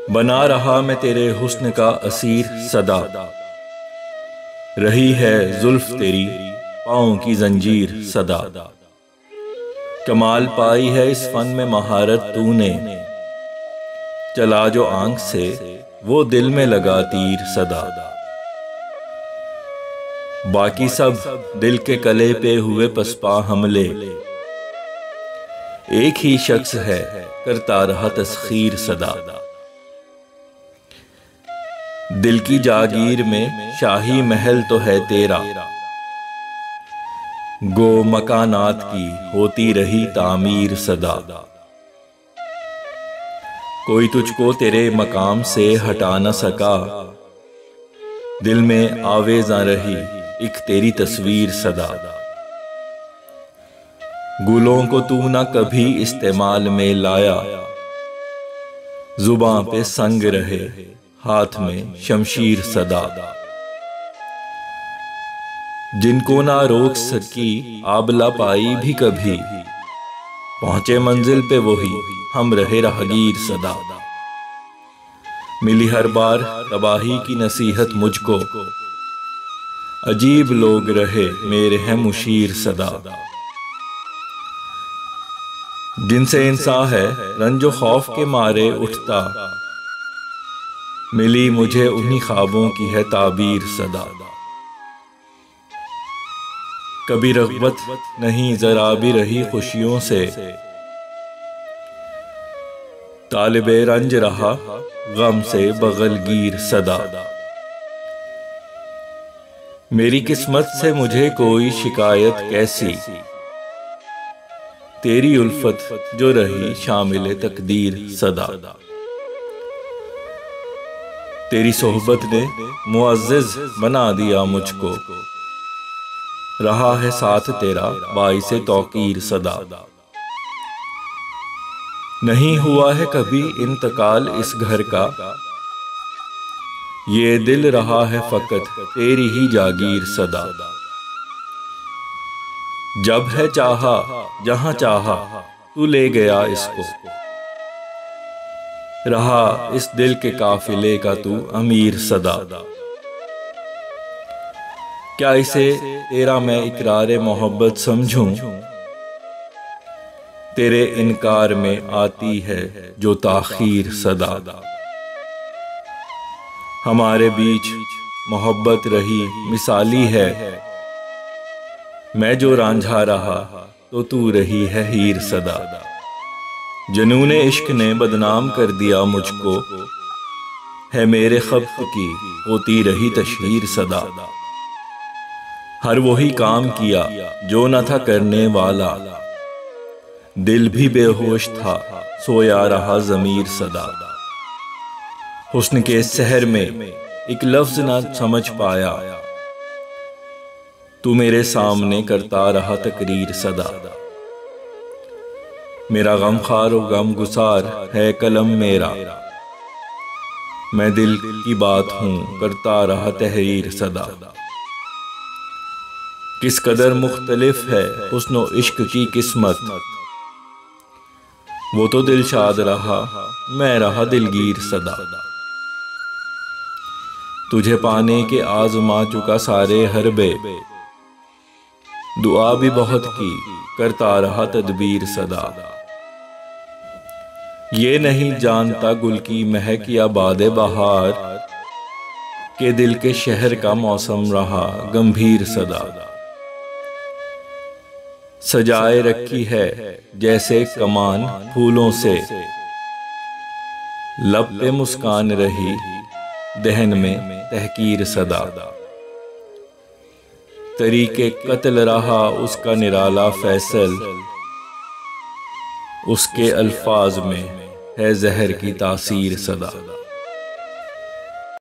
बना रहा मैं तेरे हुस्न का असीर सदा, रही है जुल्फ तेरी पाँव की जंजीर सदा। कमाल पाई है इस फन में महारत तूने, चला जो आंख से वो दिल में लगा तीर सदा। बाकी सब दिल के कले पे हुए पसपा हमले, एक ही शख्स है करता रहा तस्खीर सदा। दिल की जागीर में शाही महल तो है तेरा, गो मकानात की होती रही तामीर सदा। कोई तुझको तेरे मकाम से हटा न सका, दिल में आवेज़ा रही एक तेरी तस्वीर सदा। गुलों को तू न कभी इस्तेमाल में लाया, जुबां पे संग रहे हाथ में शमशीर सदा। जिनको ना रोक सकी आबला पाई भी कभी, पहुंचे मंजिल पे वही हम रहे राहगीर सदा। मिली हर बार तबाही की नसीहत मुझको, अजीब लोग रहे मेरे हैं मुशीर सदा। जिनसे इंसान है रंजो खौफ के मारे उठता, मिली मुझे उन्हीं ख्वाबों की है ताबीर सदा। कभी रग़बत नहीं जरा भी रही खुशियों से, तालिबे रंज रहा गम से बगलगीर सदा। मेरी किस्मत से मुझे कोई शिकायत कैसी, तेरी उल्फत जो रही शामिल तकदीर सदा। तेरी सोहबत ने मुअज़्ज़िज़ बना दिया मुझको, रहा है साथ तेरा बाइसे तौकीर सदा। नहीं हुआ है कभी इंतकाल इस घर का, ये दिल रहा है फ़कत तेरी ही जागीर सदा। जब है चाहा जहां चाहा तू ले गया इसको, रहा इस दिल के काफिले का तू अमीर सदा। क्या इसे तेरा मैं इकरार मोहब्बत समझूं, तेरे इनकार में आती है जो ताखीर सदा। हमारे बीच मोहब्बत रही मिसाली है, मैं जो रांझा रहा तो तू रही है हीर सदा। जनूने इश्क ने बदनाम कर दिया मुझको, है मेरे खब्त की होती रही तशहीर सदा। हर वही काम किया जो न था करने वाला, दिल भी बेहोश था सोया रहा ज़मीर सदा। हुस्न के सहर में एक लफ्ज़ न समझ पाया, तू मेरे सामने करता रहा तकरीर सदा। मेरा गमखार और गम गुसार है कलम मेरा, मैं दिल की बात हूँ करता रहा तहरीर सदा। किस कदर मुख्तलिफ है हुस्न इश्क की किस्मत, वो तो दिलशाद रहा मैं रहा दिलगीर सदा। तुझे पाने के आज़मा चुका सारे हरबे, दुआ भी बहुत की करता रहा तदबीर सदा। ये नहीं जानता गुल की महक या बादे बहार, के दिल के शहर का मौसम रहा गंभीर सदा। सजाए रखी है जैसे कमान फूलों से, लब पे मुस्कान रही दहन में तहकीर सदा। तरीके कत्ल रहा उसका निराला फैसल, उसके अल्फाज में है जहर की तासीर सदा।